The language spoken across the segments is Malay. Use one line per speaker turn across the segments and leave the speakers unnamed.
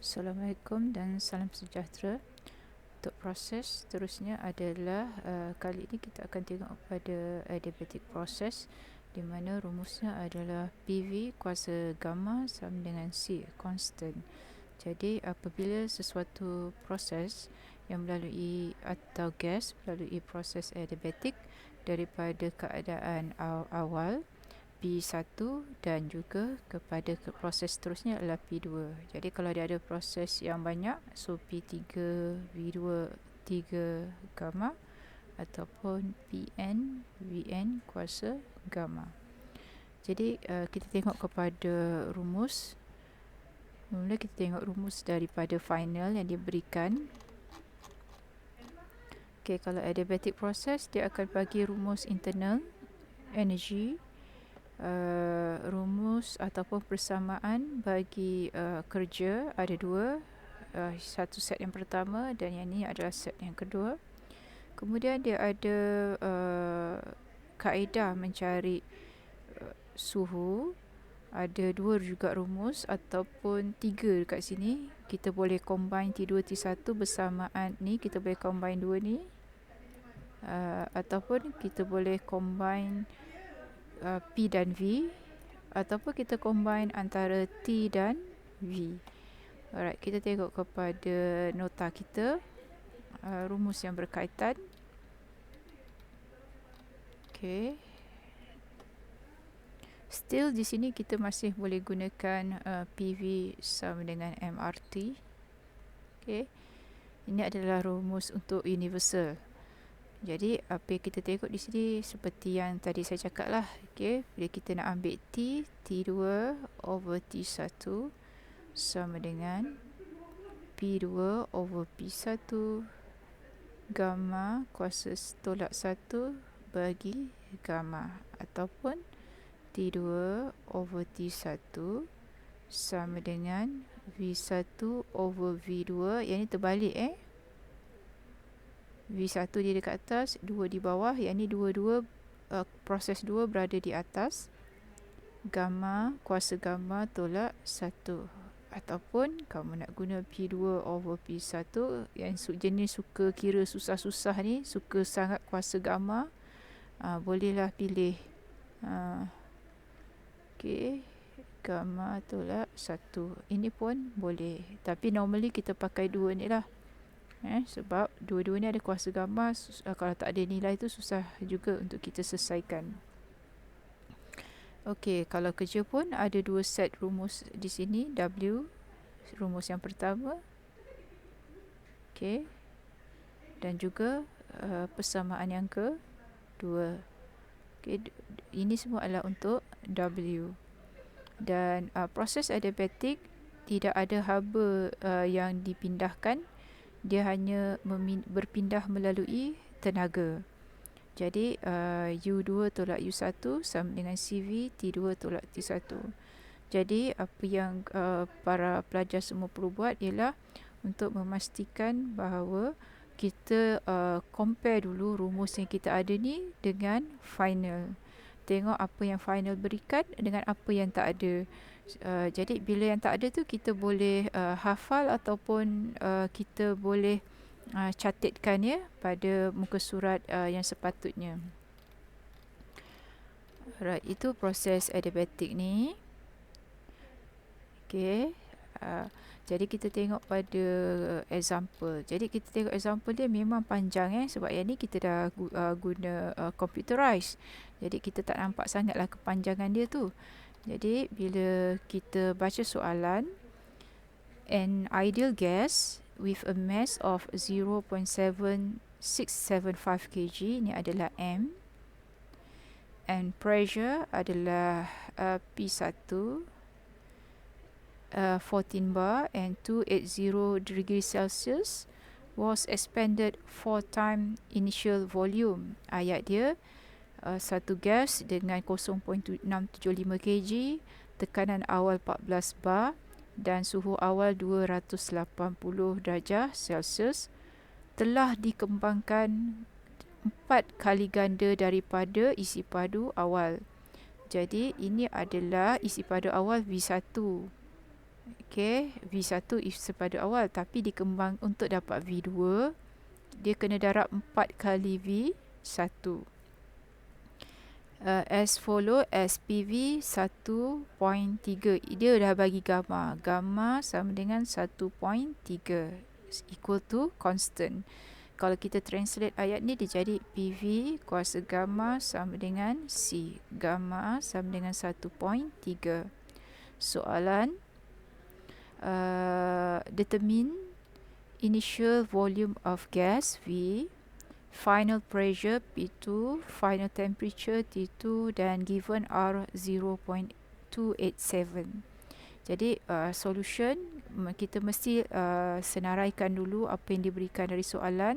Assalamualaikum dan salam sejahtera. Untuk proses seterusnya adalah kali ini kita akan tengok pada adiabatic process, di mana rumusnya adalah PV kuasa gamma sama dengan C, constant. Jadi apabila sesuatu proses yang melalui atau gas melalui proses adiabatic daripada keadaan awal P1 dan juga kepada proses seterusnya adalah P2. Jadi kalau dia ada proses yang banyak, so P3, V2, 3 gamma ataupun Pn, Vn kuasa gamma. Jadi kita tengok kepada rumus. Mula kita tengok rumus daripada final yang diberikan. Okay, kalau adiabatic process, dia akan bagi rumus internal energy, rumus ataupun persamaan bagi kerja ada dua, satu set yang pertama dan yang ini adalah set yang kedua. Kemudian dia ada kaedah mencari suhu, ada dua juga rumus ataupun tiga dekat sini. Kita boleh combine T2 T1 bersamaan ni, kita boleh combine dua ni, ataupun kita boleh combine P dan V, ataupun kita combine antara T dan V. Alright, kita tengok kepada nota kita, rumus yang berkaitan. Okay. Still di sini kita masih boleh gunakan PV sama dengan MRT. Okay. Ini adalah rumus untuk universal. Jadi apa yang kita tengok di sini seperti yang tadi saya cakap lah. Okay. Bila kita nak ambil T, T2 over T1 sama dengan P2 over P1 gamma kuasa tolak 1 bagi gamma, ataupun T2 over T1 sama dengan V1 over V2. Yang ni terbalik V1 dia dekat atas, 2 di bawah. Yang ni dua-dua proses 2 berada di atas. Gamma, kuasa gamma tolak 1. Ataupun kamu nak guna P2 over P1, yang jenis suka kira susah-susah ni, suka sangat kuasa gamma, bolehlah pilih okay, gamma tolak 1. Ini pun boleh, tapi normally kita pakai dua ni lah. Sebab dua-dua ni ada kuasa gamma, kalau tak ada nilai tu susah juga untuk kita selesaikan. Okey, kalau kerja pun ada dua set rumus di sini. W, rumus yang pertama. Okey. Dan juga persamaan yang kedua. Okey, ini semua adalah untuk W. Dan proses adiabatik tidak ada haba yang dipindahkan. Dia hanya berpindah melalui tenaga. Jadi U2 tolak U1 sama dengan CV T2 tolak T1. Jadi apa yang para pelajar semua perlu buat ialah untuk memastikan bahawa kita compare dulu rumus yang kita ada ni dengan final. Tengok apa yang final berikan dengan apa yang tak ada. Jadi bila yang tak ada tu kita boleh hafal ataupun kita boleh catatkan pada muka surat yang sepatutnya. Right, itu proses adiabatik ni. Okay. Jadi kita tengok pada example. Jadi kita tengok example dia memang panjang sebab yang ni kita dah guna computerized. Jadi kita tak nampak sangatlah kepanjangan dia tu. Jadi bila kita baca soalan, an ideal gas with a mass of 0.7675 kg, ni adalah M, and pressure adalah P1, 14 bar and 280 degrees Celsius, was expanded 4 times initial volume. Ayat dia, satu gas dengan 0.675 kg, tekanan awal 14 bar dan suhu awal 280 darjah Celsius, telah dikembangkan 4 kali ganda daripada isi padu awal. Jadi ini adalah isi padu awal V1. Okay, V1 sepada awal, tapi dikembang untuk dapat V2 dia kena darab 4 kali V1. As follow SPV 1.3. Dia dah bagi gamma. Gamma sama dengan 1.3 equal to constant. Kalau kita translate ayat ni, dia jadi PV kuasa gamma sama dengan C. Gamma sama dengan 1.3. Soalan, determine initial volume of gas V, final pressure P2, final temperature T2 dan given R 0.287. Jadi solution kita mesti senaraikan dulu apa yang diberikan dari soalan.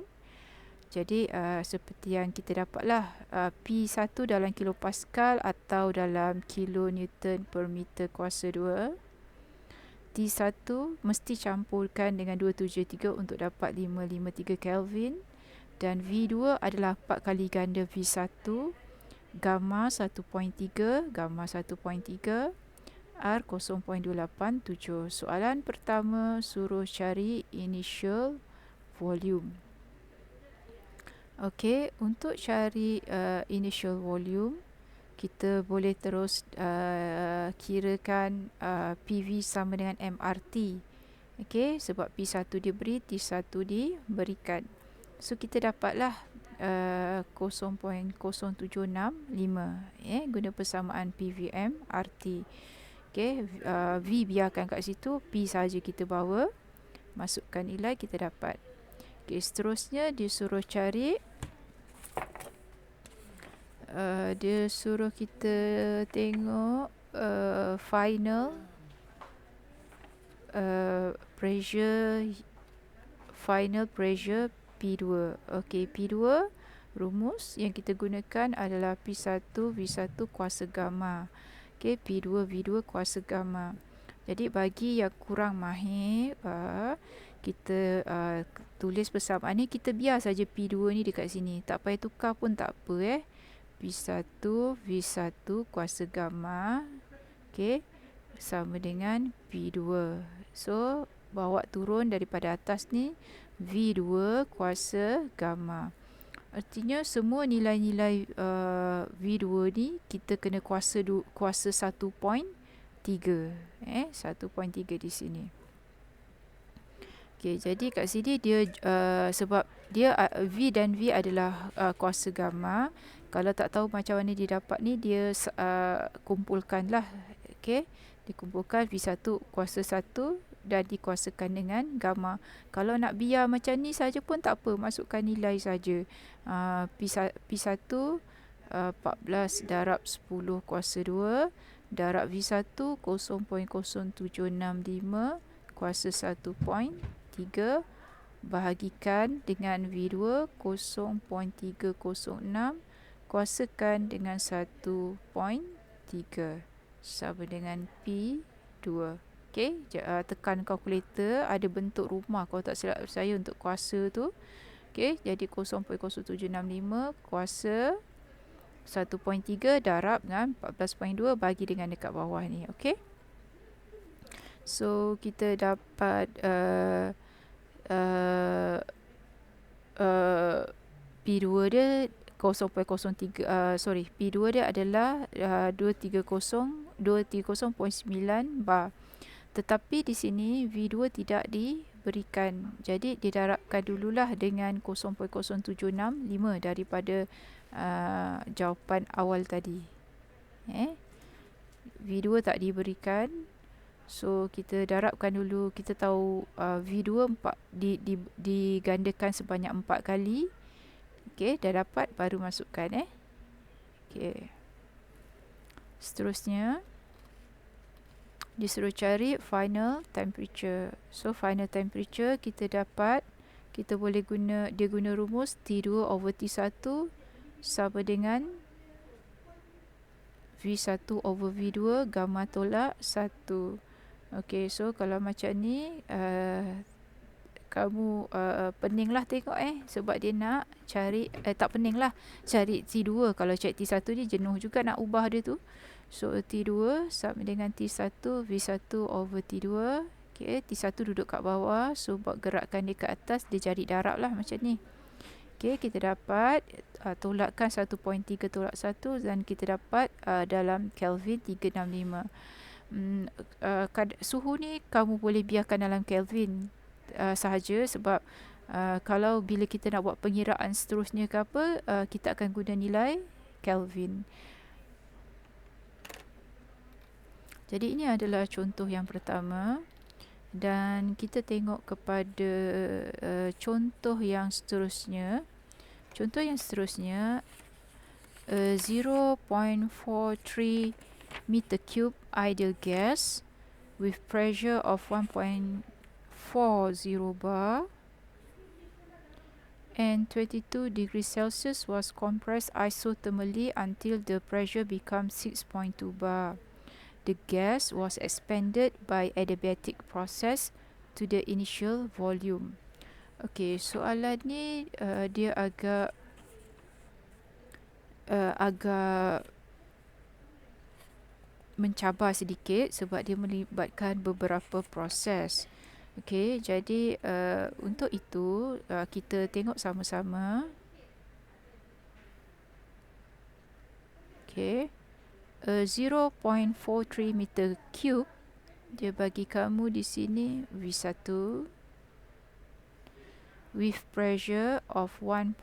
Jadi seperti yang kita dapatlah, P1 dalam kilopascal atau dalam kilonewton per meter kuasa 2. T1 mesti campurkan dengan 273 untuk dapat 553 Kelvin. Dan V2 adalah 4 kali ganda V1, gamma 1.3, gamma 1.3, R 0.287. Soalan pertama suruh cari initial volume. Okey, untuk cari initial volume, kita boleh terus kirakan PV sama dengan MRT. Okey, sebab P1 diberi, T1 diberikan. So kita dapatlah 0.0765 guna persamaan PVM RT. Okey, V biarkan kat situ, P saja kita bawa, masukkan nilai, kita dapat. Okey, seterusnya dia suruh cari, dia suruh kita tengok final pressure P2. Okey, P2 rumus yang kita gunakan adalah P1 V1 kuasa gamma. Okey, P2 V2 kuasa gamma. Jadi bagi yang kurang mahir, kita tulis persamaan ni, kita biar saja P2 ni dekat sini. Tak payah tukar pun tak apa. P1 V1 kuasa gamma, okey, sama dengan P2. So bawa turun daripada atas ni, V2 kuasa gamma. Artinya semua nilai-nilai V2 ni kita kena kuasa 1.3. 1.3 di sini. Okey, jadi kat sini dia sebab dia V dan V adalah kuasa gamma. Kalau tak tahu macam mana dia dapat ni, dia kumpulkanlah. Okey, dikumpulkan V1 kuasa 1 dan dikuasakan dengan gamma. Kalau nak biar macam ni saja pun tak apa, masukkan nilai saja. P1 14 darab 10 kuasa 2 darab V1 0.0765 kuasa 1.3 bahagikan dengan V2 0.306 kuasakan dengan 1.3 sama dengan P2. Okey, tekan kalkulator, ada bentuk rumah kalau tak silap saya untuk kuasa tu. Okey, jadi 0.0765 kuasa 1.3 darab dengan 14.2 bagi dengan dekat bawah ni. Okey, so kita dapat P2 dia 0.03 P2 dia adalah 230.9 bar. Tetapi di sini V2 tidak diberikan. Jadi didarabkan dululah dengan 0.075 daripada jawapan awal tadi. V2 tak diberikan. So kita darabkan dulu. Kita tahu V2 digandakan sebanyak 4 kali. Okey, dah dapat, baru masukkan. Okey. Seterusnya disuruh cari final temperature. So final temperature kita dapat, kita boleh guna, dia guna rumus T2 over T1 sama dengan V1 over V2 gamma tolak 1. Okey, so kalau macam ni kamu peninglah tengok sebab dia nak cari tak peninglah cari T2. Kalau cari T1 ni jenuh juga nak ubah dia tu. So T2 sama dengan T1 V1 over T2. Okay, T1 duduk kat bawah, so buat gerakkan dia ke atas, dia cari darab lah macam ni. Okay, kita dapat tolakkan 1.3 tolak 1 dan kita dapat dalam Kelvin 365. Suhu ni kamu boleh biarkan dalam Kelvin sahaja, sebab kalau bila kita nak buat pengiraan seterusnya ke apa, kita akan guna nilai Kelvin. Jadi ini adalah contoh yang pertama, dan kita tengok kepada contoh yang seterusnya. Contoh yang seterusnya, 0.43 meter cube ideal gas with pressure of 1.40 bar and 22 degrees Celsius was compressed isothermally until the pressure becomes 6.2 bar. The gas was expanded by adiabatic process to the initial volume. Okey, soalan ni dia agak mencabar sedikit sebab dia melibatkan beberapa proses. Okey, jadi untuk itu kita tengok sama-sama. Okey, 0.43 meter cube dia bagi kamu di sini V1 with pressure of 1.40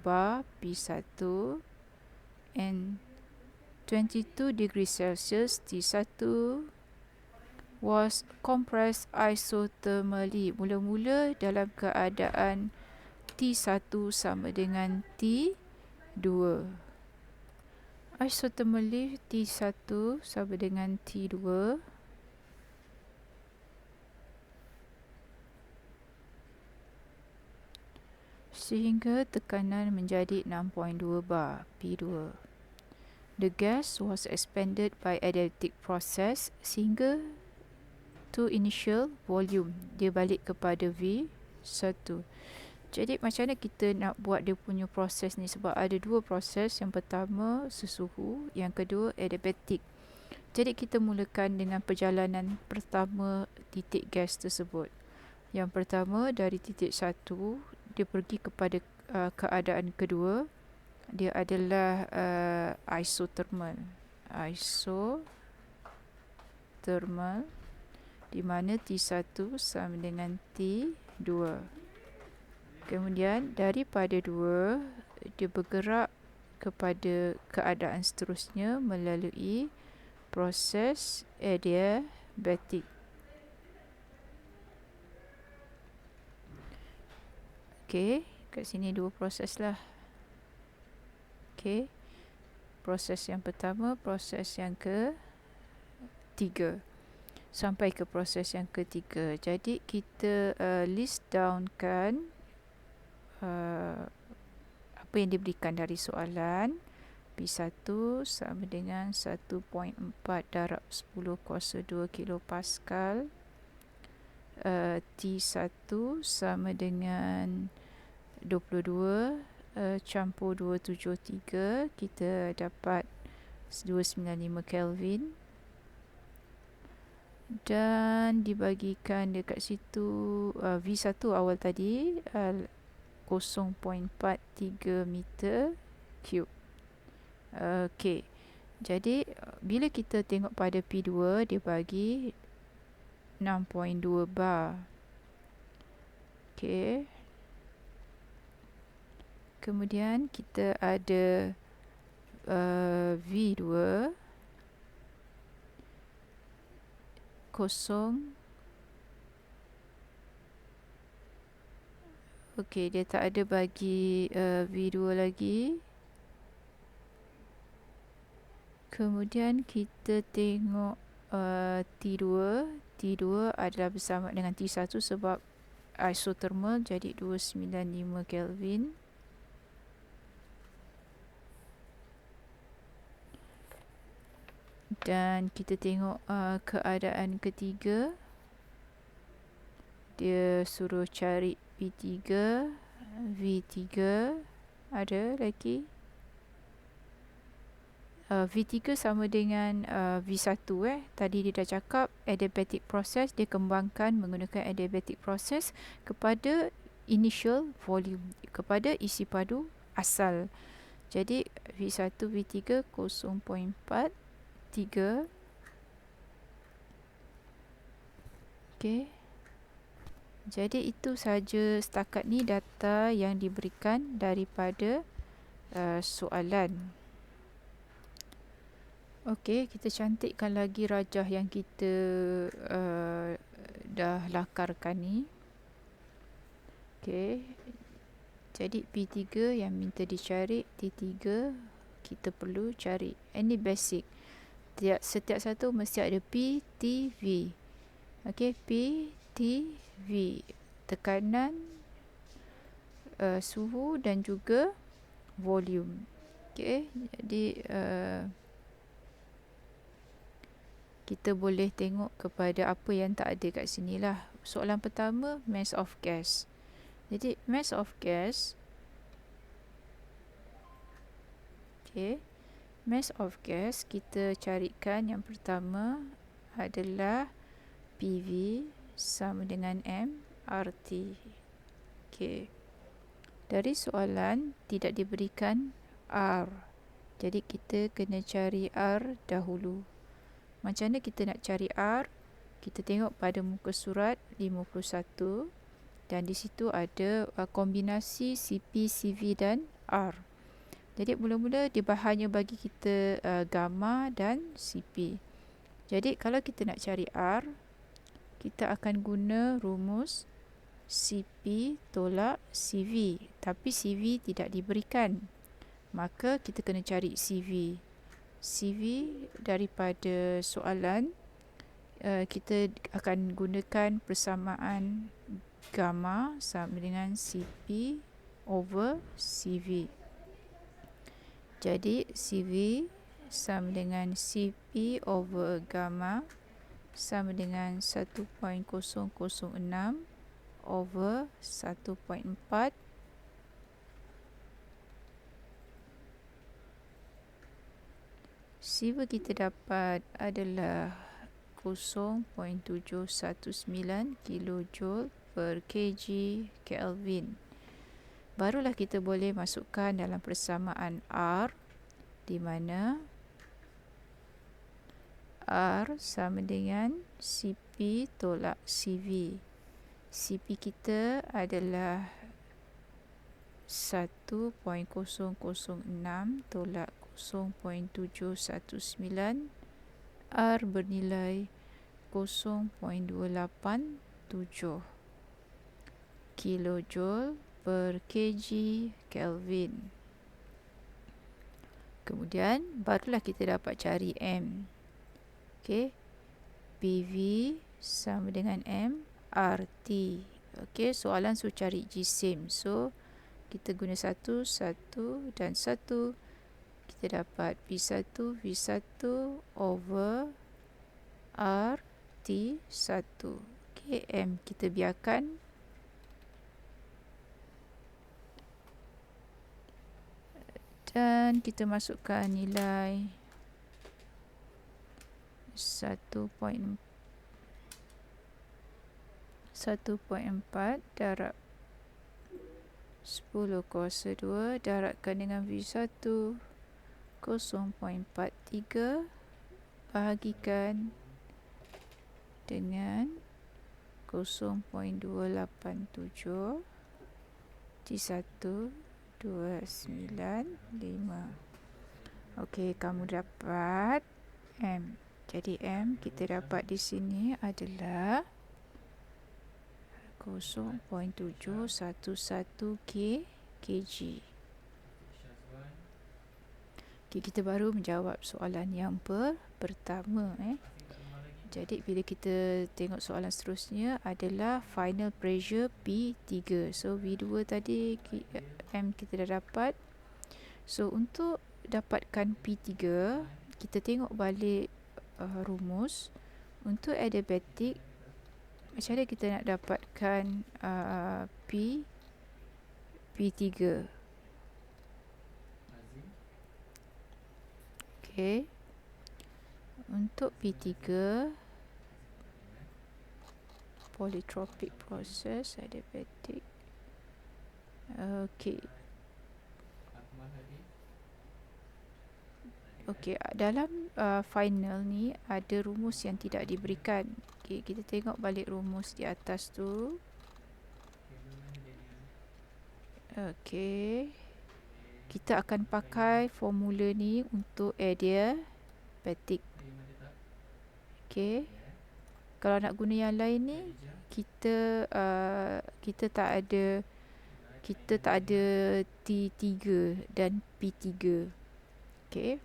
bar P1 and 22 degrees Celsius T1 was compressed isothermally. Mula-mula dalam keadaan T1 sama dengan T2. Isothermally T1 sama dengan T2. Sehingga tekanan menjadi 6.2 bar P2. The gas was expanded by adiabatic process sehingga to initial volume. Dia balik kepada V1. Jadi macam mana kita nak buat dia punya proses ni, sebab ada dua proses. Yang pertama sesuhu, yang kedua adiabatic. Jadi kita mulakan dengan perjalanan pertama titik gas tersebut. Yang pertama dari titik 1 dia pergi kepada keadaan kedua. Dia adalah isothermal. Isothermal di mana T1 sama dengan T2. Kemudian daripada 2 dia bergerak kepada keadaan seterusnya melalui proses adiabatic. Okey, kat sini dua proses lah. Okey, proses yang pertama, proses yang ketiga, sampai ke proses yang ketiga. Jadi kita list downkan apa yang diberikan dari soalan. P1 sama dengan 1.4 darab 10 kuasa 2 kilopascal. T1 sama dengan 22 campur 273, kita dapat 295 Kelvin, dan dibagikan dekat situ V1 awal tadi 0.43 meter cube. Okey, jadi bila kita tengok pada P2 dia bagi 6.2 bar. Okey, kemudian kita ada V2 kosong. Okey, dia tak ada bagi V2 lagi. Kemudian kita tengok T2. T2 adalah bersama dengan T1 sebab isothermal, jadi 295 Kelvin. Dan kita tengok keadaan ketiga. Dia suruh cari P3, V3 ada lagi. V3 sama dengan V1 Tadi dia dah cakap adiabatic process, dia kembangkan menggunakan adiabatic process kepada initial volume, kepada isi padu asal. Jadi V1 V3 0.4 3. Okey. Jadi itu saja setakat ni data yang diberikan daripada soalan. Okey, kita cantikkan lagi rajah yang kita dah lakarkan ni. Okey. Jadi P3 yang minta dicari, T3 kita perlu cari. Ini basic. Setiap satu mesti ada P, T, V. Okey, P, T, V. Tekanan, suhu dan juga volume. Okey, jadi kita boleh tengok kepada apa yang tak ada kat sini lah. Soalan pertama, mass of gas. Jadi mass of gas, okey, mass of gas kita carikan yang pertama adalah PV sama dengan M RT. Okey. Dari soalan tidak diberikan R. Jadi kita kena cari R dahulu. Macam mana kita nak cari R? Kita tengok pada muka surat 51 dan di situ ada kombinasi CP, CV dan R. Jadi mula-mula dia hanya bagi kita gamma dan CP. Jadi kalau kita nak cari R, kita akan guna rumus CP tolak CV. Tapi CV tidak diberikan. Maka kita kena cari CV. CV daripada soalan, kita akan gunakan persamaan gamma sama dengan CP over CV. Jadi CV sama dengan CP over gamma sama dengan 1.006 over 1.4 CV kita dapat adalah 0.719 kilojoule per kg Kelvin. Barulah kita boleh masukkan dalam persamaan R, di mana R sama dengan CP tolak CV. CP kita adalah 1.006 tolak 0.719. R bernilai 0.287 kilojoule per kg Kelvin. Kemudian barulah kita dapat cari M. Okey. PV sama dengan M RT. Okey, soalan suruh cari jisim. So kita guna 1, 1 dan 1. Kita dapat P1 V1 over RT1. Okey, M kita biarkan. Dan kita masukkan nilai 1.4 darab 10 kuasa 2 darabkan dengan V1 0.43 bahagikan dengan 0.287 T1 295. Okey, kamu dapat M. Jadi M kita dapat di sini adalah 0.711 kg. Okay, kita baru menjawab soalan yang pertama. Jadi bila kita tengok soalan seterusnya adalah final pressure P3. So V2 tadi M kita dah dapat. So untuk dapatkan P3, kita tengok balik rumus. Untuk adiabatic, macam mana kita nak dapatkan P3? Okay. Okey. Untuk P3 polytropic process adiabatic. Okey. Okey, dalam final ni ada rumus yang tidak diberikan. Okey, kita tengok balik rumus di atas tu. Okey. Kita akan pakai formula ni untuk adiabatic. Okey. Kalau nak guna yang lain ni, kita tak ada T3 dan P3. Okey.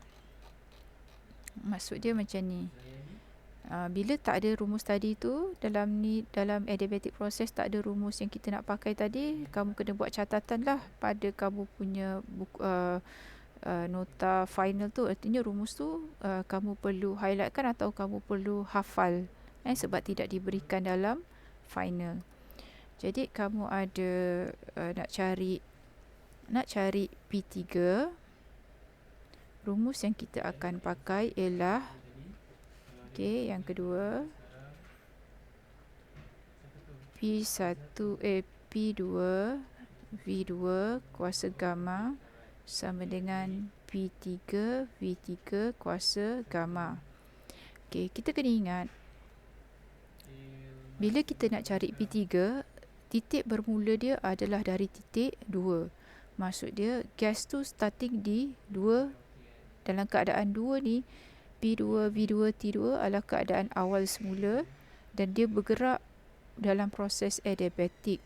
Maksud dia macam ni. Bila tak ada rumus tadi tu, dalam adiabatic process tak ada rumus yang kita nak pakai tadi, kamu kena buat catatan lah pada kamu punya nota final tu. Artinya rumus tu kamu perlu highlightkan atau kamu perlu hafal, sebab tidak diberikan dalam final. Jadi kamu ada nak cari P3. Rumus yang kita akan pakai ialah, okey, yang kedua, P2 V2 kuasa gamma sama dengan P3 V3 kuasa gamma. Okey, kita kena ingat, bila kita nak cari P3, titik bermula dia adalah dari titik 2. Maksud dia, gas tu starting di 2. Dalam keadaan 2 ni, P2, V2, T2 adalah keadaan awal semula dan dia bergerak dalam proses adiabatic.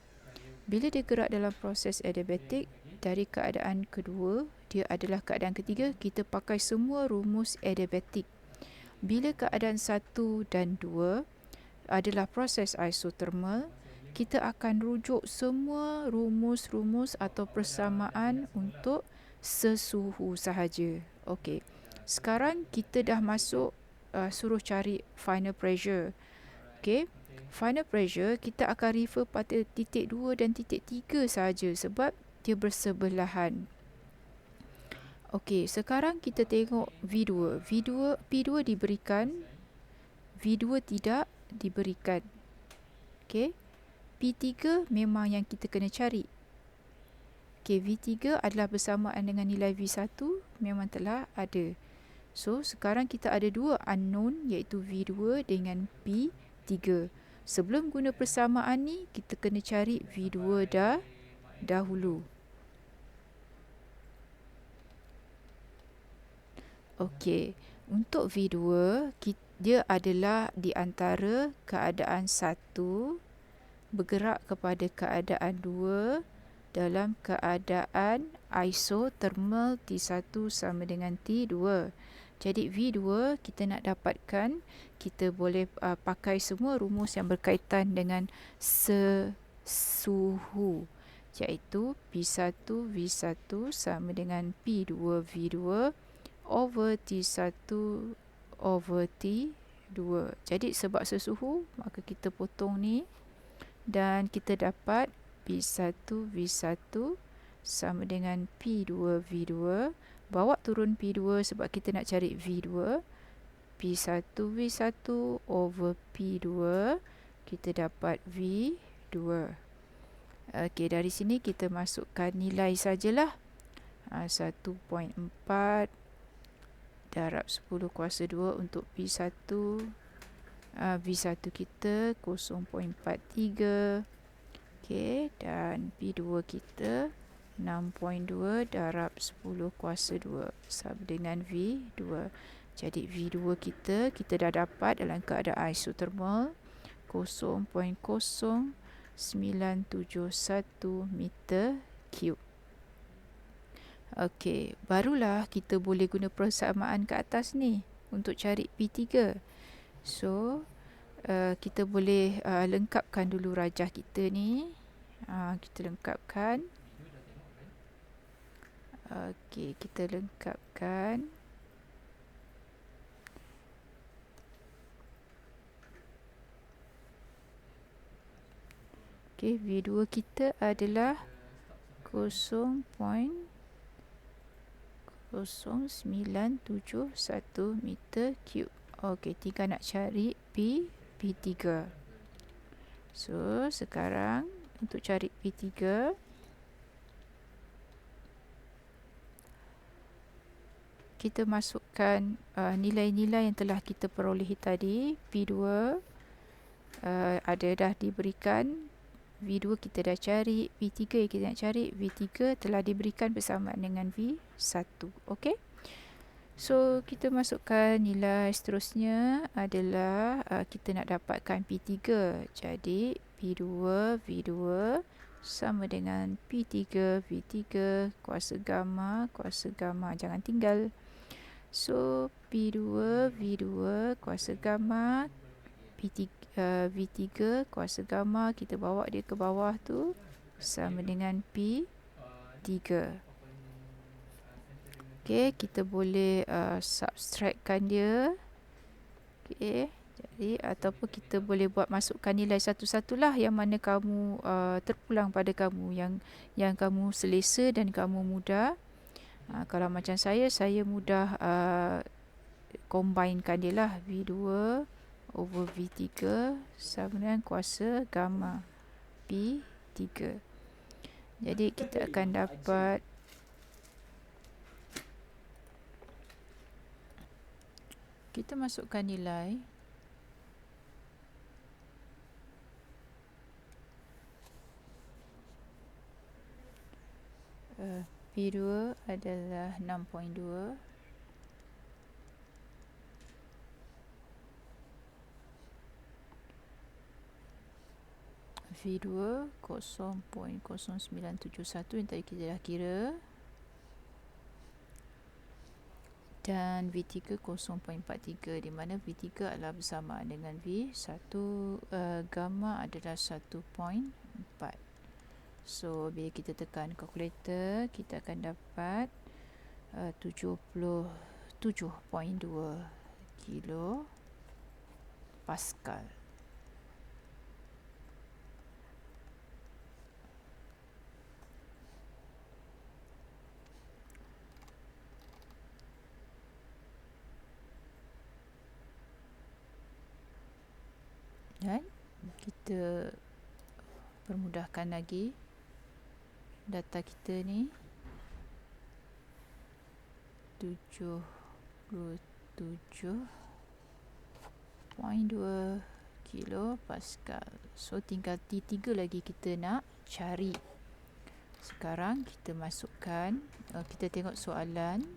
Bila dia gerak dalam proses adiabatic, dari keadaan kedua, dia adalah keadaan ketiga, kita pakai semua rumus adiabatic. Bila keadaan 1 dan 2 adalah proses isothermal, kita akan rujuk semua rumus-rumus atau persamaan untuk sesuhu sahaja. Okey. Sekarang kita dah masuk suruh cari final pressure. Okey. Final pressure kita akan refer pada titik 2 dan titik 3 sahaja sebab dia bersebelahan. Okey, sekarang kita tengok V2. P2 diberikan, V2 tidak diberikan. Okey. P3 memang yang kita kena cari. Okey, V3 adalah bersamaan dengan nilai V1, memang telah ada. So, sekarang kita ada dua unknown iaitu V2 dengan P3. Sebelum guna persamaan ni, kita kena cari V2 dahulu. Okey, untuk V2, dia adalah di antara keadaan 1 bergerak kepada keadaan 2 dalam keadaan isothermal T1 sama dengan T2. Jadi V2 kita nak dapatkan, kita boleh pakai semua rumus yang berkaitan dengan sesuhu, iaitu P1 V1 sama dengan P2 V2 over T1 over T2. Jadi sebab sesuhu, maka kita potong ni dan kita dapat P1 V1 sama dengan P2 V2. Bawa turun P2 sebab kita nak cari V2. P1 V1 over P2, kita dapat V2. Okey, dari sini kita masukkan nilai sajalah. 1.4 darab 10 kuasa 2 untuk P1. V1 kita 0.43. Okey, dan P2 kita 6.2 darab 10 kuasa 2 sama dengan V2. Jadi V2 kita dah dapat dalam keadaan isothermal 0.0971 meter cube. Okey, barulah kita boleh guna persamaan ke atas ni untuk cari P3. So, kita boleh lengkapkan dulu rajah kita ni. Kita lengkapkan. Okey, kita lengkapkan. Okey, V2 kita adalah 0.0971 0.971 meter cube. Okey, Tika nak cari P3. So, sekarang untuk cari P3, kita masukkan nilai-nilai yang telah kita perolehi tadi. P2 ada dah diberikan, V2 kita dah cari, V3 yang kita nak cari, V3 telah diberikan bersamaan dengan V1. Okey. So, kita masukkan nilai seterusnya adalah kita nak dapatkan P3. Jadi, P2, V2 sama dengan P3, V3 kuasa gamma, jangan tinggal. So, P2, V2 kuasa gamma, V3 kuasa gamma, kita bawa dia ke bawah tu, sama dengan P3. Okey, kita boleh subtractkan dia. Okey, jadi ataupun kita boleh buat masukkan nilai satu-satulah yang mana kamu terpulang pada kamu, yang kamu selesa dan kamu mudah. Kalau macam saya mudah combinekan dia lah. V2 over V3 sama dengan kuasa gamma P3. Jadi kita akan dapat kita masukkan nilai P2 adalah 6.2, V2 0.0971 yang tadi kita dah kira, dan V3 0.43, di mana V3 adalah bersamaan dengan V1, gamma adalah 1.4. So, bila kita tekan kalkulator, kita akan dapat 77.2 kilo Pascal. Dan kita permudahkan lagi data kita ni, 77.2 kilo Pascal. So, tinggal T3 lagi kita nak cari. Sekarang kita masukkan, kita tengok soalan.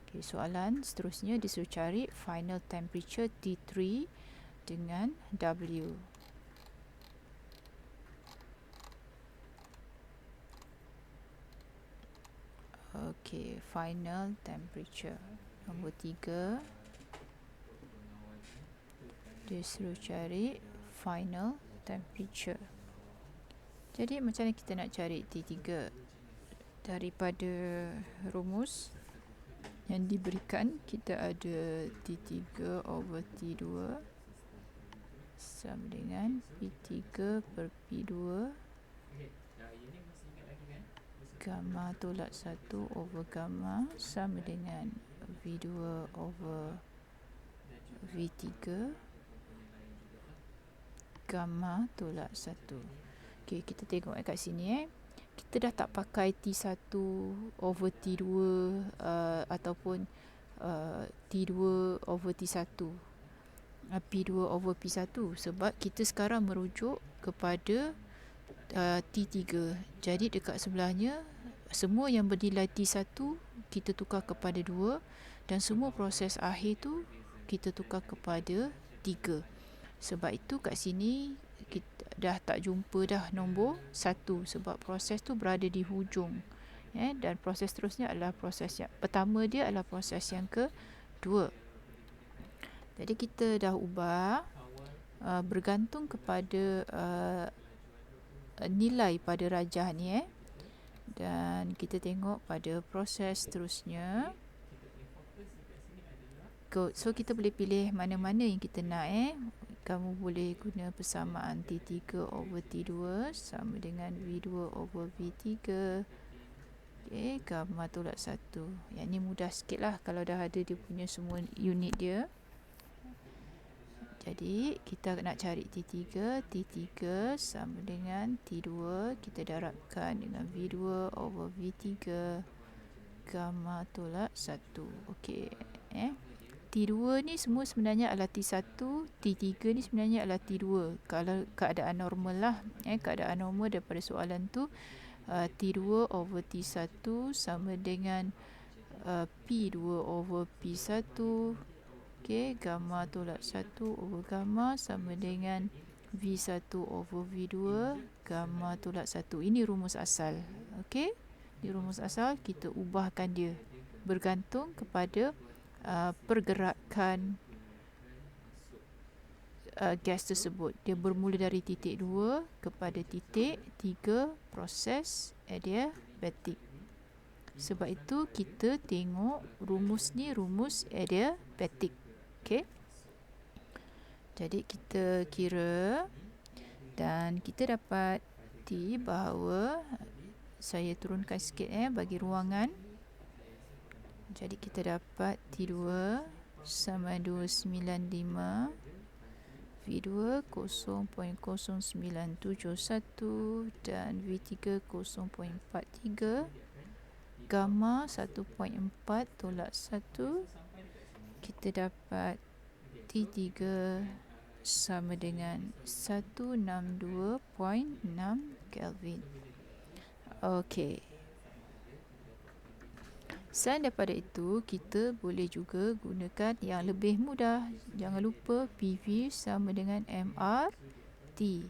Okay, soalan seterusnya disuruh cari final temperature T3 dengan W. Okey, final temperature nombor 3. Dia suruh cari final temperature. Jadi macam mana kita nak cari T3? Daripada rumus yang diberikan, kita ada T3 over T2 sama dengan P3 per P2 gamma tolak 1 over gamma sama dengan V2 over V3 gamma tolak 1. Okey, kita tengok kat sini kita dah tak pakai T1 over T2 ataupun T2 over T1, P2 over P1, sebab kita sekarang merujuk kepada T3. Jadi dekat sebelahnya semua yang bernilai T1 kita tukar kepada 2, dan semua proses akhir tu kita tukar kepada 3. Sebab itu kat sini kita dah tak jumpa dah nombor 1, sebab proses tu berada di hujung. Dan proses terusnya adalah proses yang pertama, dia adalah proses yang kedua. Jadi kita dah ubah bergantung kepada nilai pada rajah ni. Dan kita tengok pada proses terusnya. So kita boleh pilih mana-mana yang kita nak. Kamu boleh guna persamaan T3 over T2 sama dengan V2 over V3 Okay, gamma tolak 1. Yang ni mudah sikit lah kalau dah ada dia punya semua unit dia. Jadi kita nak cari T3. T3 sama dengan T2. Kita darabkan dengan V2 over V3 gamma tolak 1. Okey. T2 ni semua sebenarnya adalah T1. T3 ni sebenarnya adalah T2. Kalau keadaan normal lah. Keadaan normal daripada soalan tu, T2 over T1 sama dengan P2 over P1. Okey, gamma tolak 1 over gamma sama dengan V1 over V2 gamma tolak 1. Ini rumus asal. Okey, di rumus asal kita ubahkan dia bergantung kepada pergerakan gas tersebut. Dia bermula dari titik 2 kepada titik 3 proses adiabatik. Sebab itu kita tengok rumus ni rumus adiabatik. Okey. Jadi kita kira dan kita dapat T bahawa saya turunkan sikit bagi ruangan. Jadi kita dapat T2 sama 295, V2 0.0971 dan V3 0.43, gamma 1.4 tolak 1. Kita dapat T3 sama dengan 162.6 Kelvin. Okey. Selain daripada itu, kita boleh juga gunakan yang lebih mudah. Jangan lupa PV sama dengan MRT.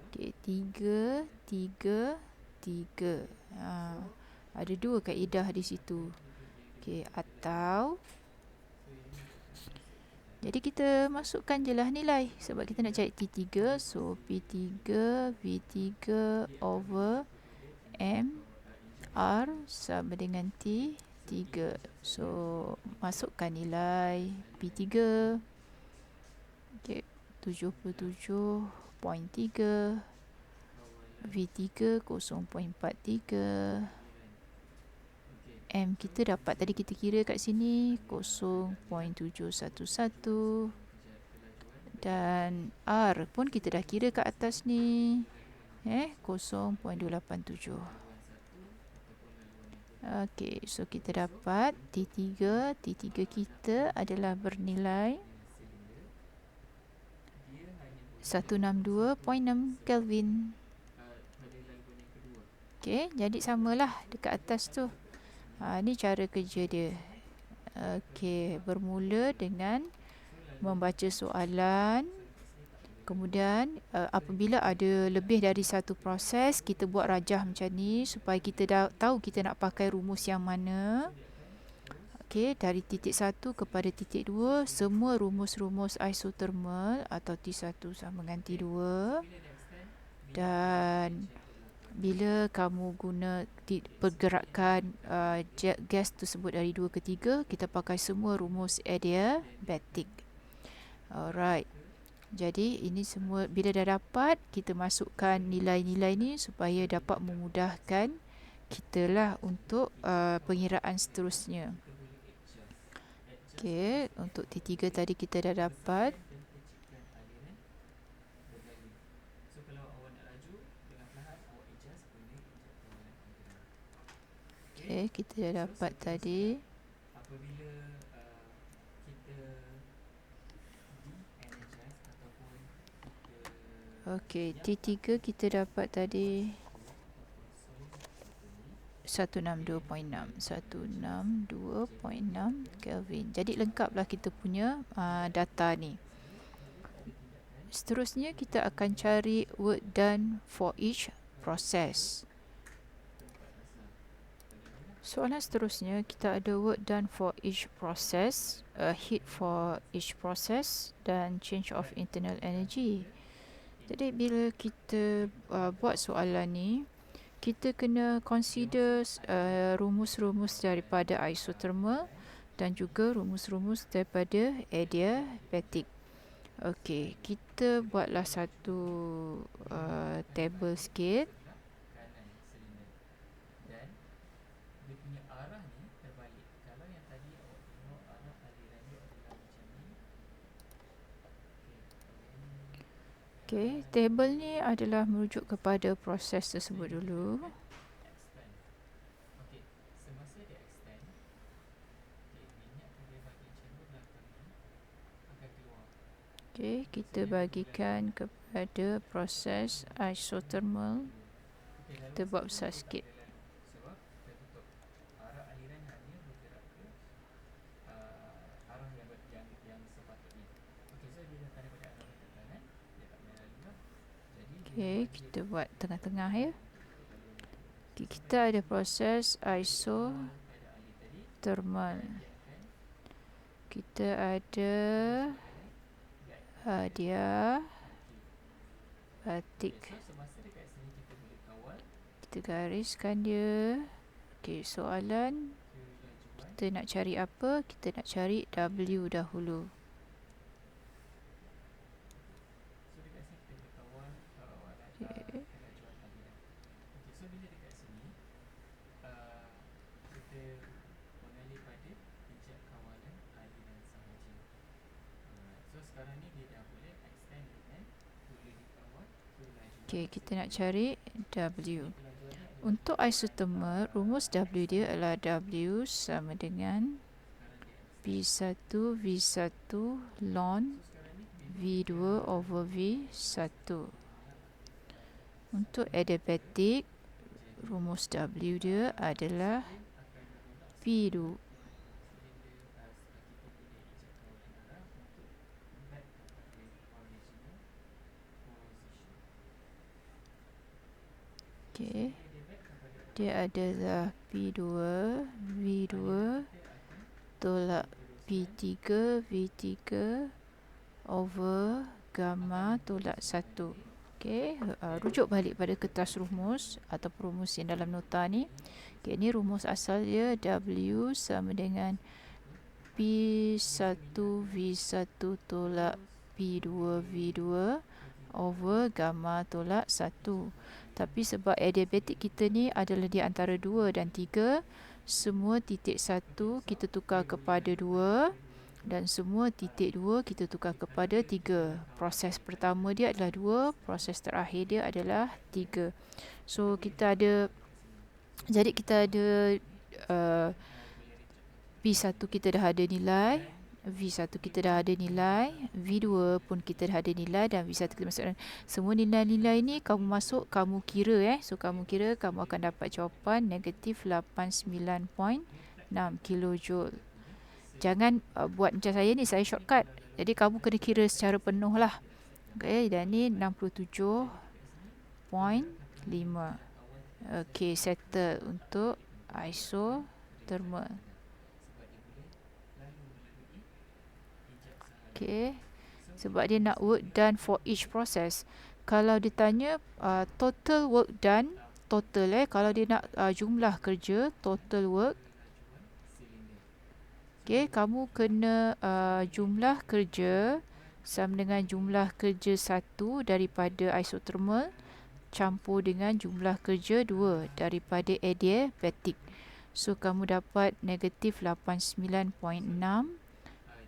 Okey, 3, 3, 3. Ada dua kaedah di situ. Okey, atau jadi kita masukkan je lah nilai sebab kita nak cari T3. So P3 V3 over MR sama dengan T3. So masukkan nilai P3. Okay, 77.3, V3 0.43, M kita dapat tadi kita kira kat sini 0.711 dan R pun kita dah kira kat atas ni 0.287. Okey, so kita dapat T3 kita adalah bernilai 162.6 Kelvin. Okey, jadi samalah dekat atas tu. Ni cara kerja dia. Okey, bermula dengan membaca soalan. Kemudian apabila ada lebih dari satu proses, kita buat rajah macam ni supaya kita tahu kita nak pakai rumus yang mana. Okey, dari titik 1 kepada titik 2, semua rumus-rumus isotermal atau T1 sama dengan T2. Dan bila kamu guna pergerakan gas tersebut dari 2 ke 3, kita pakai semua rumus adiabatik. Alright. Jadi ini semua bila dah dapat, kita masukkan nilai-nilai ni supaya dapat memudahkan kita lah untuk pengiraan seterusnya. Okey, untuk T3 tadi kita dah dapat. Okey, kita dah dapat tadi. Okey, T3 kita dapat tadi 162.6 Kelvin. Jadi lengkaplah kita punya data ni. Seterusnya kita akan cari work done for each process. Soalan seterusnya kita ada work done for each process, heat for each process dan change of internal energy. Jadi bila kita buat soalan ni, kita kena consider rumus-rumus daripada isothermal dan juga rumus-rumus daripada adiabatic. Okey, kita buatlah satu table sikit. Okey, table ni adalah merujuk kepada proses tersebut dulu. Okey, kita bagikan kepada proses isothermal. Kita buat besar sikit. Okey, kita buat tengah-tengah ya. Okay, kita ada proses isothermal. Kita ada dia batik. Kita gariskan dia. Okey, soalan kita nak cari apa? Kita nak cari W dahulu. Okay. Okay, kita nak cari W. Untuk isothermal, rumus W dia adalah W sama dengan V1 V1 ln V2 over V1. Untuk adiabatik, rumus W dia adalah V2 okay. Dia adalah V2 tolak V3 over gamma tolak 1. Okay, rujuk balik pada kertas rumus atau rumus yang dalam nota ni. Okay, ni rumus asal dia W sama dengan P1 V1 tolak P2 V2 over gamma tolak 1. Tapi sebab adiabatik kita ni adalah di antara 2 dan 3, semua titik 1 kita tukar kepada 2 dan semua titik 2 kita tukar kepada 3. Proses pertama dia adalah 2, proses terakhir dia adalah 3. So kita ada, jadi kita ada P1 kita dah ada nilai, V1 kita dah ada nilai, V2 pun kita dah ada nilai dan V1 kita masukkan. Semua nilai-nilai ni kamu masuk, kamu kira So kamu kira, kamu akan dapat jawapan negatif 89.6 kilojoule. Jangan buat macam saya ni, saya shortcut. Jadi kamu kena kira secara penuh lah. Okay, dan ni 67.5. Okay, settle untuk isothermal. Okay, sebab dia nak work done for each process. Kalau dia tanya total work done, total kalau dia nak jumlah kerja, total work. Okay, kamu kena jumlah kerja sama dengan jumlah kerja 1 daripada isothermal campur dengan jumlah kerja 2 daripada adiabatik. So kamu dapat negatif 89.6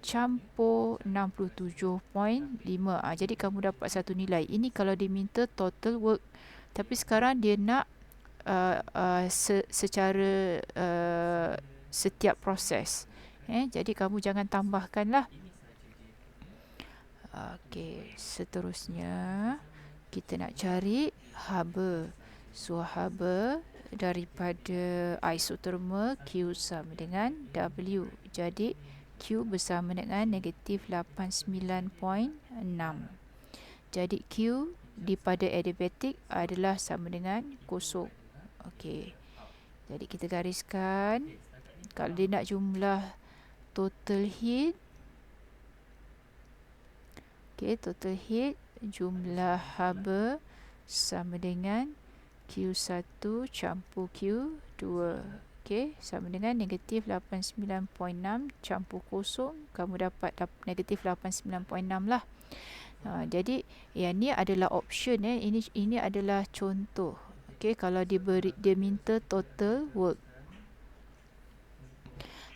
campur 67.5. Jadi kamu dapat satu nilai. Ini kalau dia minta total work. Tapi sekarang dia nak secara setiap proses. Jadi kamu jangan tambahkan lah. Okey, seterusnya kita nak cari haba. So haba daripada isothermal Q sama dengan W. Jadi Q bersama dengan negatif 89.6. Jadi Q daripada adiabatik adalah sama dengan 0. Okey. Jadi kita gariskan. Kalau dia nak jumlah total heat. Okey, total heat jumlah haba sama dengan Q1 campur Q2. Okey, sama dengan negatif 89.6 campur 0, kamu dapat negatif 89.6 lah. Jadi yang ni adalah option ini adalah contoh. Okey, kalau dia minta total work.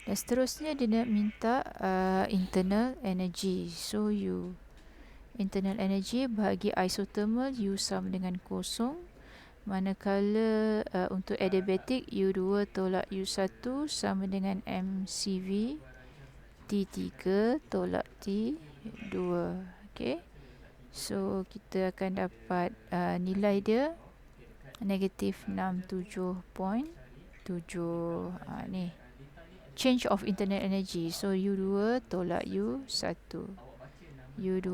Dan seterusnya dia nak minta internal energy. So internal energy bagi isothermal U sama dengan kosong, manakala untuk adiabatic U2 tolak U1 sama dengan mCV T3 tolak T2. Okay, so kita akan dapat nilai dia negatif 67.7. Ni change of internal energy. So U2 tolak U1, U2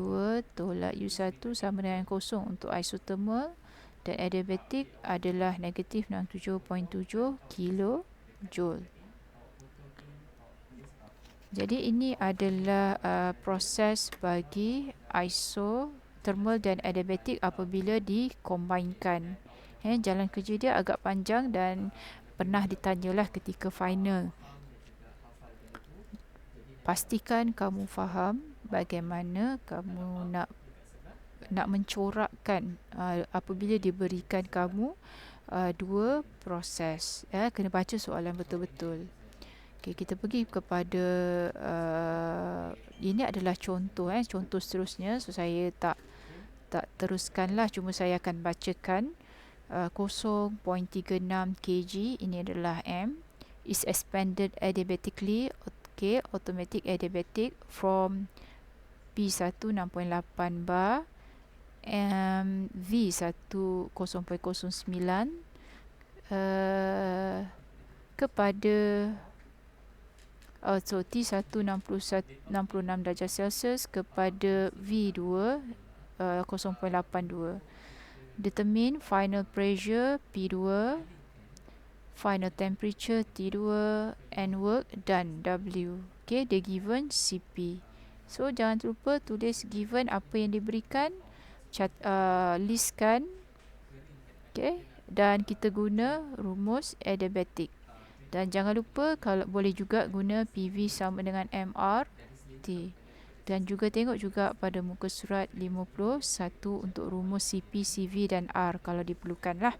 tolak U1 sama dengan kosong untuk isothermal, dan adiabatic adalah negatif 67.7 kilojoule. Jadi ini adalah proses bagi isothermal dan adiabatic apabila dikombinkan. Jalan kerja dia agak panjang dan pernah ditanyalah ketika final. Pastikan kamu faham bagaimana kamu nak mencorakkan apabila diberikan kamu dua proses. Kena baca soalan betul-betul. Okay, kita pergi kepada ini adalah contoh contoh seterusnya. So saya tak teruskanlah, cuma saya akan bacakan. 0.36 kg, ini adalah M, is expanded adiabatically. Okay, automatic adiabatic from P1 6.8 bar V1 0.09 kepada T1 66 darjah Celsius kepada V2 0.82. Determine final pressure P2, final temperature T2, and work done W. Okay, the given CP. So jangan lupa tulis given apa yang diberikan, listkan. Okay, dan kita guna rumus adiabatic. Dan jangan lupa kalau boleh juga guna PV sama dengan MRT. Dan juga tengok juga pada muka surat 51 untuk rumus CP, CV dan R kalau diperlukan lah.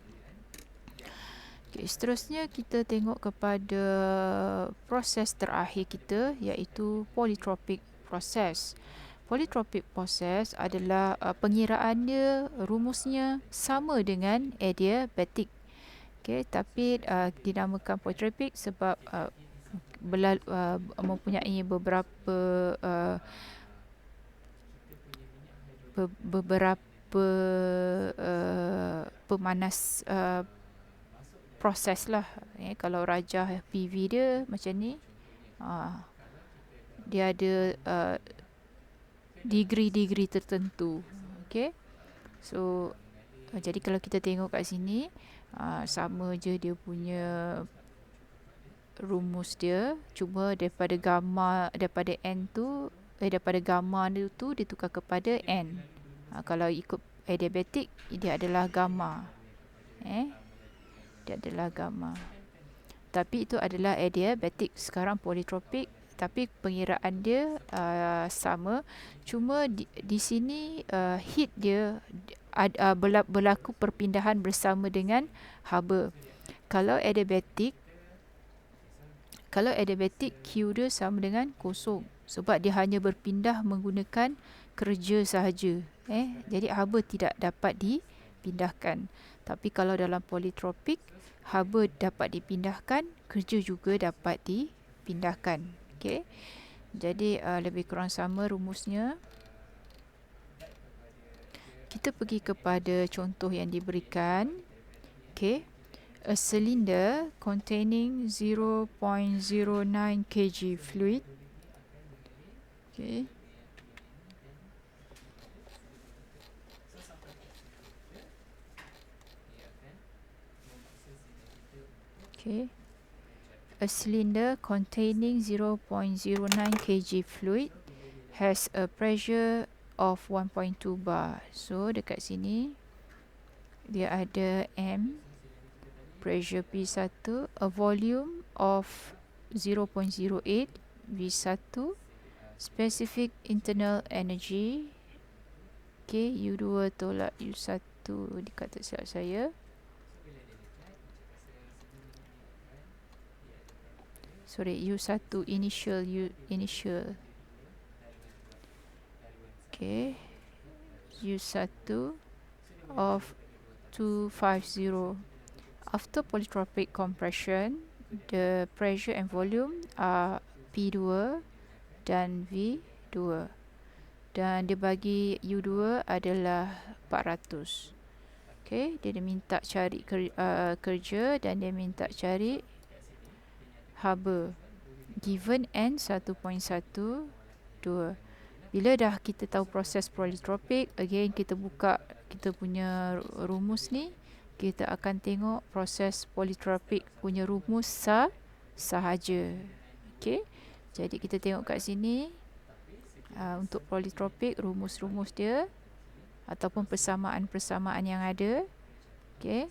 Okay, seterusnya kita tengok kepada proses terakhir kita, iaitu polytropic process. Polytropic process adalah pengiraannya, rumusnya sama dengan adiabatic. Okay, tapi dinamakan polytropic sebab mempunyai beberapa pemanas proses lah. Kalau rajah PV dia macam ni, dia ada degree-degree tertentu. Okay, so jadi kalau kita tengok kat sini, sama je dia punya rumus dia, cuma daripada gamma, daripada N tu daripada gamma tu ditukar kepada N. Kalau ikut adiabatic, dia adalah gamma. Dia adalah gamma. Tapi itu adalah adiabatic. Sekarang polytropic, tapi pengiraan dia sama, cuma di sini heat dia berlaku perpindahan bersama dengan haba. Kalau adiabatic Q dia sama dengan kosong, sebab dia hanya berpindah menggunakan kerja sahaja. Jadi haba tidak dapat dipindahkan. Tapi kalau dalam polytropic, haba dapat dipindahkan, kerja juga dapat dipindahkan. Okay, jadi lebih kurang sama rumusnya. Kita pergi kepada contoh yang diberikan. Okay, a cylinder containing 0.09 kg fluid. Okay, a cylinder containing 0.09 kg fluid has a pressure of 1.2 bar. So dekat sini dia ada M, pressure P1, a volume of 0.08 V1, specific internal energy. Okay, U2 tolak U1 dikata silap saya. Sorry, U1 initial. Okay, U1 of 250. After polytropic compression, the pressure and volume are P2 dan V2. Dan dia bagi U2 adalah 400. Okay, dia minta cari kerja dan dia minta cari haba. Given N 1.12. Bila dah kita tahu proses polytropic, again kita buka kita punya rumus ni, kita akan tengok proses polytropic punya rumus sahaja. Okay, jadi kita tengok kat sini untuk polytropic rumus-rumus dia ataupun persamaan-persamaan yang ada. Okay,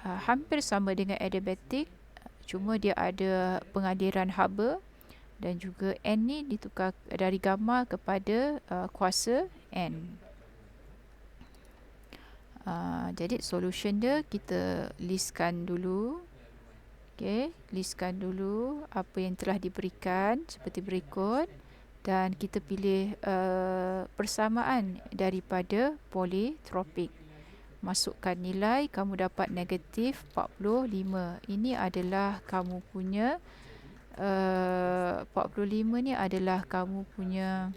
hampir sama dengan adiabatik, cuma dia ada pengadiran haba dan juga N ni ditukar dari gamma kepada kuasa N. Jadi solution dia kita listkan dulu. Okay, listkan dulu apa yang telah diberikan seperti berikut dan kita pilih persamaan daripada polytropic. Masukkan nilai, kamu dapat negatif 45. Ini adalah kamu punya 45 ni adalah kamu punya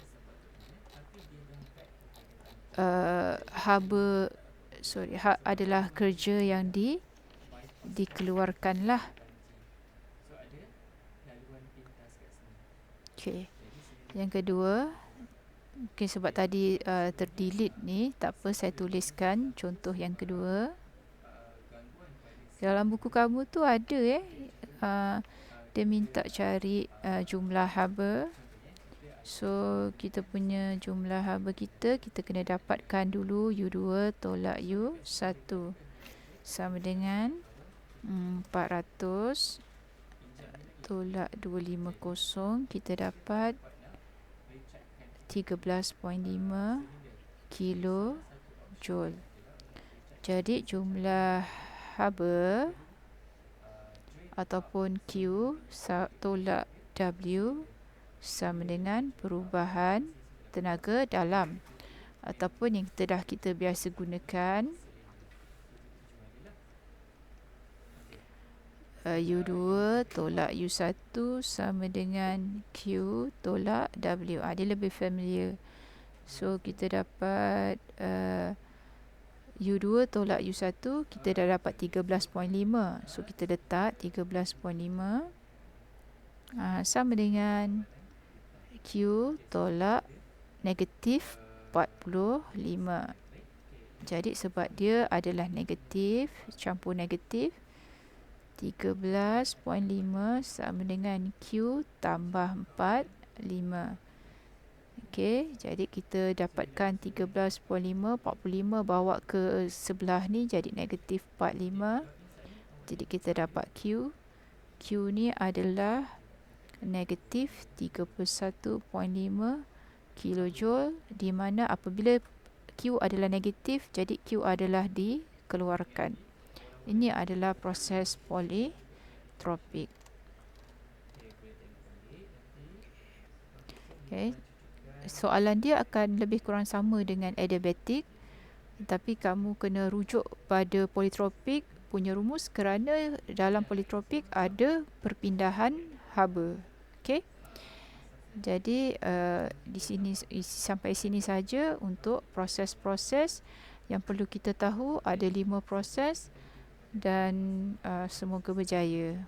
haba, adalah kerja yang dikeluarkan lah. Okay. Yang kedua, mungkin sebab tadi terdelete ni, tak apa, saya tuliskan contoh yang kedua. Dalam buku kamu tu ada dia minta cari jumlah haba. So kita punya jumlah haba kita kena dapatkan dulu U2 tolak U1 sama dengan 400 tolak 250, kita dapat 13.5 kilojoule. Jadi jumlah haba ataupun Q tolak W sama dengan perubahan tenaga dalam ataupun yang kita biasa gunakan U2 tolak U1 sama dengan Q tolak W. Dia lebih familiar. So kita dapat U2 tolak U1 kita dah dapat 13.5. So kita letak 13.5 sama dengan Q tolak negatif 45. Jadi sebab dia adalah negatif campur negatif, 13.5 sama dengan Q tambah 45. Okey, jadi kita dapatkan 13.5, 45 bawa ke sebelah ni jadi negatif 45. Jadi kita dapat Q. Q ni adalah negatif 31.5 kilojoule, di mana apabila Q adalah negatif, jadi Q adalah dikeluarkan. Ini adalah proses polytropic. Okay. Soalan dia akan lebih kurang sama dengan adiabatik, tapi kamu kena rujuk pada polytropic punya rumus kerana dalam polytropic ada perpindahan haba. Okey. Jadi di sini sampai sini saja untuk proses-proses yang perlu kita tahu. Ada 5 proses dan semoga berjaya.